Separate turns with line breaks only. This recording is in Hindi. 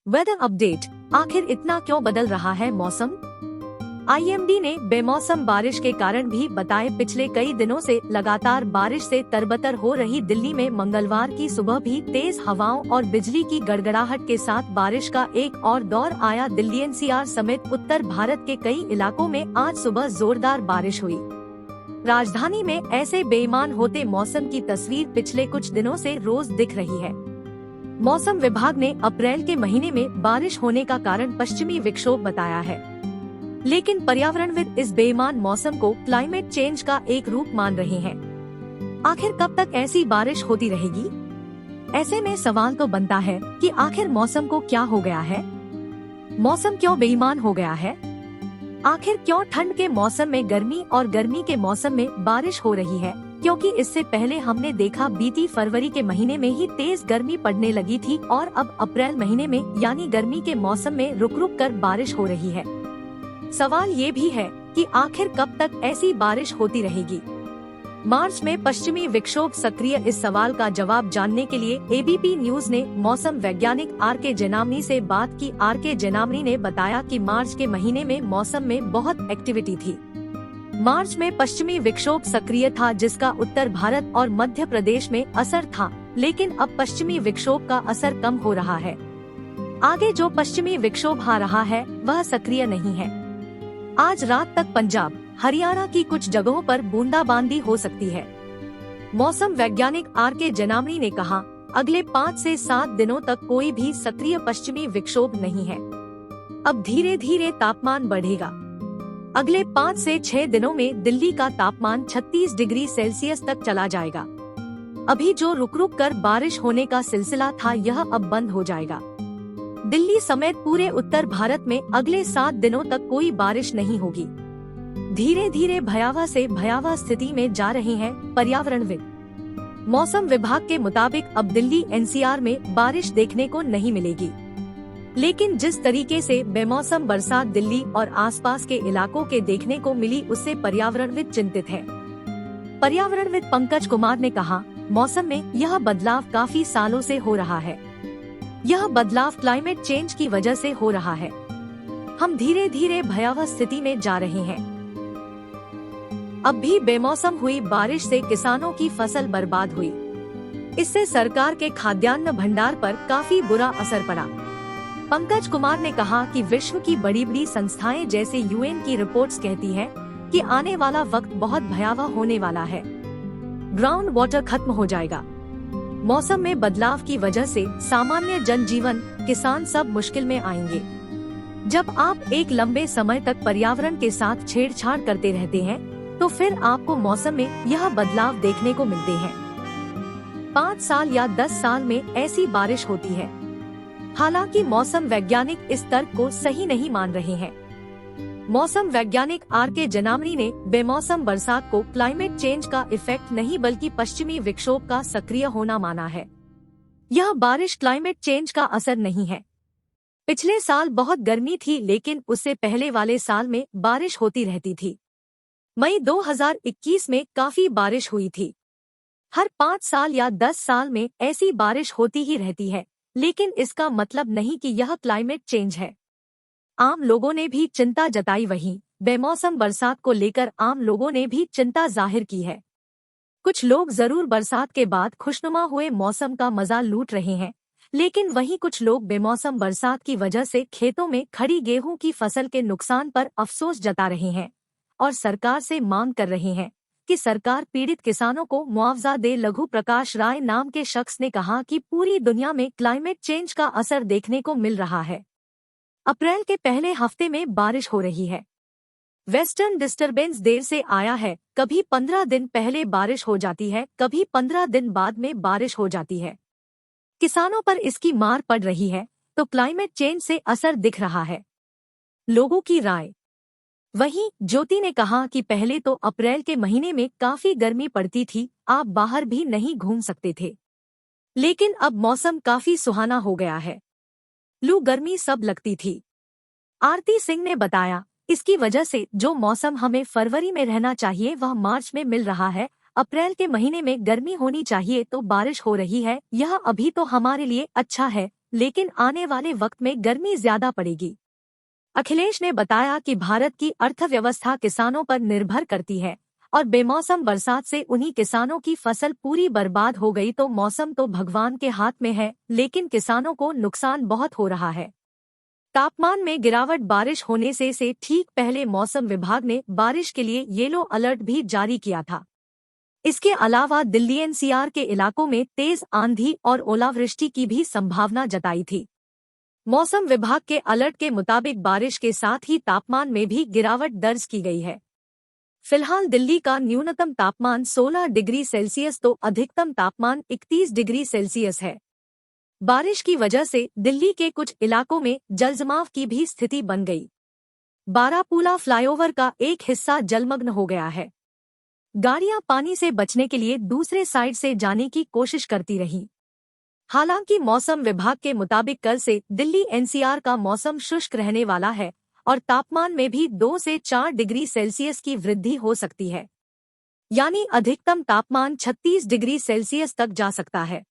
Weather update. आखिर इतना क्यों बदल रहा है मौसम? आईएमडी ने बेमौसम बारिश के कारण भी बताए। पिछले कई दिनों से लगातार बारिश से तरबतर हो रही दिल्ली में मंगलवार की सुबह भी तेज हवाओं और बिजली की गड़गड़ाहट के साथ बारिश का एक और दौर आया। दिल्ली एनसीआर समेत उत्तर भारत के कई इलाकों में आज सुबह जोरदार बारिश हुई। राजधानी में ऐसे बेईमान होते मौसम की तस्वीर पिछले कुछ दिनों से रोज दिख रही है। मौसम विभाग ने अप्रैल के महीने में बारिश होने का कारण पश्चिमी विक्षोभ बताया है, लेकिन पर्यावरणविद इस बेईमान मौसम को क्लाइमेट चेंज का एक रूप मान रहे हैं। आखिर कब तक ऐसी बारिश होती रहेगी? ऐसे में सवाल तो बनता है कि आखिर मौसम को क्या हो गया है? मौसम क्यों बेईमान हो गया है? आखिर क्यों ठंड के मौसम में गर्मी और गर्मी के मौसम में बारिश हो रही है? क्योंकि इससे पहले हमने देखा बीती फरवरी के महीने में ही तेज गर्मी पड़ने लगी थी और अब अप्रैल महीने में यानी गर्मी के मौसम में रुक रुक कर बारिश हो रही है। सवाल ये भी है कि आखिर कब तक ऐसी बारिश होती रहेगी? मार्च में पश्चिमी विक्षोभ सक्रिय। इस सवाल का जवाब जानने के लिए एबीपी न्यूज ने मौसम वैज्ञानिक आर.के. जेनामनी से बात की। आर.के. जेनामनी ने बताया कि मार्च के महीने में मौसम में बहुत एक्टिविटी थी। मार्च में पश्चिमी विक्षोभ सक्रिय था जिसका उत्तर भारत और मध्य प्रदेश में असर था, लेकिन अब पश्चिमी विक्षोभ का असर कम हो रहा है। आगे जो पश्चिमी विक्षोभ आ रहा है वह सक्रिय नहीं है। आज रात तक पंजाब, हरियाणा की कुछ जगहों पर बूंदाबांदी हो सकती है। मौसम वैज्ञानिक आर.के. जेनामनी ने कहा, अगले 5 से 7 दिनों तक कोई भी सक्रिय पश्चिमी विक्षोभ नहीं है। अब धीरे धीरे तापमान बढ़ेगा। अगले 5 से 6 दिनों में दिल्ली का तापमान 36 डिग्री सेल्सियस तक चला जाएगा। अभी जो रुक रुक कर बारिश होने का सिलसिला था यह अब बंद हो जाएगा। दिल्ली समेत पूरे उत्तर भारत में अगले 7 दिनों तक कोई बारिश नहीं होगी। धीरे धीरे भयावह से भयावह स्थिति में जा रहे हैं पर्यावरणविद। मौसम विभाग के मुताबिक अब दिल्ली एनसीआर में बारिश देखने को नहीं मिलेगी, लेकिन जिस तरीके से बेमौसम बरसात दिल्ली और आसपास के इलाकों के देखने को मिली उससे पर्यावरणविद चिंतित है। पर्यावरणविद पंकज कुमार ने कहा, मौसम में यह बदलाव काफी सालों से हो रहा है। यह बदलाव क्लाइमेट चेंज की वजह से हो रहा है। हम धीरे धीरे भयावह स्थिति में जा रहे हैं। अब भी बेमौसम हुई बारिश से किसानों की फसल बर्बाद हुई। इससे सरकार के खाद्यान्न भंडार पर काफी बुरा असर पड़ा। पंकज कुमार ने कहा कि विश्व की बड़ी बड़ी संस्थाएं जैसे यूएन की रिपोर्ट्स कहती हैं कि आने वाला वक्त बहुत भयावह होने वाला है। ग्राउंड वाटर खत्म हो जाएगा। मौसम में बदलाव की वजह से सामान्य जनजीवन, किसान सब मुश्किल में आएंगे। जब आप एक लंबे समय तक पर्यावरण के साथ छेड़छाड़ करते रहते हैं तो फिर आपको मौसम में यह बदलाव देखने को मिलते हैं। 5 साल या 10 साल में ऐसी बारिश होती है। हालांकि मौसम वैज्ञानिक इस तर्क को सही नहीं मान रहे हैं। मौसम वैज्ञानिक आर.के. जेनामनी ने बेमौसम बरसात को क्लाइमेट चेंज का इफेक्ट नहीं बल्कि पश्चिमी विक्षोभ का सक्रिय होना माना है। यह बारिश क्लाइमेट चेंज का असर नहीं है। पिछले साल बहुत गर्मी थी, लेकिन उससे पहले वाले साल में बारिश होती रहती थी। मई 2021 में काफी बारिश हुई थी। हर 5 साल या 10 साल में ऐसी बारिश होती ही रहती है, लेकिन इसका मतलब नहीं कि यह क्लाइमेट चेंज है। आम लोगों ने भी चिंता जताई। वहीं बेमौसम बरसात को लेकर आम लोगों ने भी चिंता जाहिर की है। कुछ लोग जरूर बरसात के बाद खुशनुमा हुए मौसम का मजा लूट रहे हैं, लेकिन वहीं कुछ लोग बेमौसम बरसात की वजह से खेतों में खड़ी गेहूं की फसल के नुकसान पर अफसोस जता रहे हैं और सरकार से मांग कर रहे हैं कि सरकार पीड़ित किसानों को मुआवजा दे। लघु प्रकाश राय नाम के शख्स ने कहा कि पूरी दुनिया में क्लाइमेट चेंज का असर देखने को मिल रहा है। अप्रैल के पहले हफ्ते में बारिश हो रही है। वेस्टर्न डिस्टरबेंस देर से आया है। कभी 15 दिन पहले बारिश हो जाती है, कभी 15 दिन बाद में बारिश हो जाती है। किसानों पर इसकी मार पड़ रही है, तो क्लाइमेट चेंज से असर दिख रहा है। लोगों की राय। वहीं ज्योति ने कहा कि पहले तो अप्रैल के महीने में काफी गर्मी पड़ती थी, आप बाहर भी नहीं घूम सकते थे, लेकिन अब मौसम काफी सुहाना हो गया है। लू गर्मी सब लगती थी। आरती सिंह ने बताया, इसकी वजह से जो मौसम हमें फरवरी में रहना चाहिए वह मार्च में मिल रहा है। अप्रैल के महीने में गर्मी होनी चाहिए तो बारिश हो रही है। यह अभी तो हमारे लिए अच्छा है, लेकिन आने वाले वक्त में गर्मी ज्यादा पड़ेगी। अखिलेश ने बताया कि भारत की अर्थव्यवस्था किसानों पर निर्भर करती है और बेमौसम बरसात से उन्हीं किसानों की फसल पूरी बर्बाद हो गई तो मौसम तो भगवान के हाथ में है, लेकिन किसानों को नुकसान बहुत हो रहा है। तापमान में गिरावट बारिश होने से ठीक पहले मौसम विभाग ने बारिश के लिए येलो अलर्ट भी जारी किया था। इसके अलावा दिल्ली एनसीआर के इलाकों में तेज आंधी और ओलावृष्टि की भी संभावना जताई थी। मौसम विभाग के अलर्ट के मुताबिक बारिश के साथ ही तापमान में भी गिरावट दर्ज की गई है। फिलहाल दिल्ली का न्यूनतम तापमान 16 डिग्री सेल्सियस तो अधिकतम तापमान 31 डिग्री सेल्सियस है। बारिश की वजह से दिल्ली के कुछ इलाकों में जलजमाव की भी स्थिति बन गई। बारापूला फ्लाईओवर का एक हिस्सा जलमग्न हो गया है। गाड़ियां पानी से बचने के लिए दूसरे साइड से जाने की कोशिश करती रहीं। हालांकि मौसम विभाग के मुताबिक कल से दिल्ली एनसीआर का मौसम शुष्क रहने वाला है और तापमान में भी 2 से 4 डिग्री सेल्सियस की वृद्धि हो सकती है, यानी अधिकतम तापमान 36 डिग्री सेल्सियस तक जा सकता है।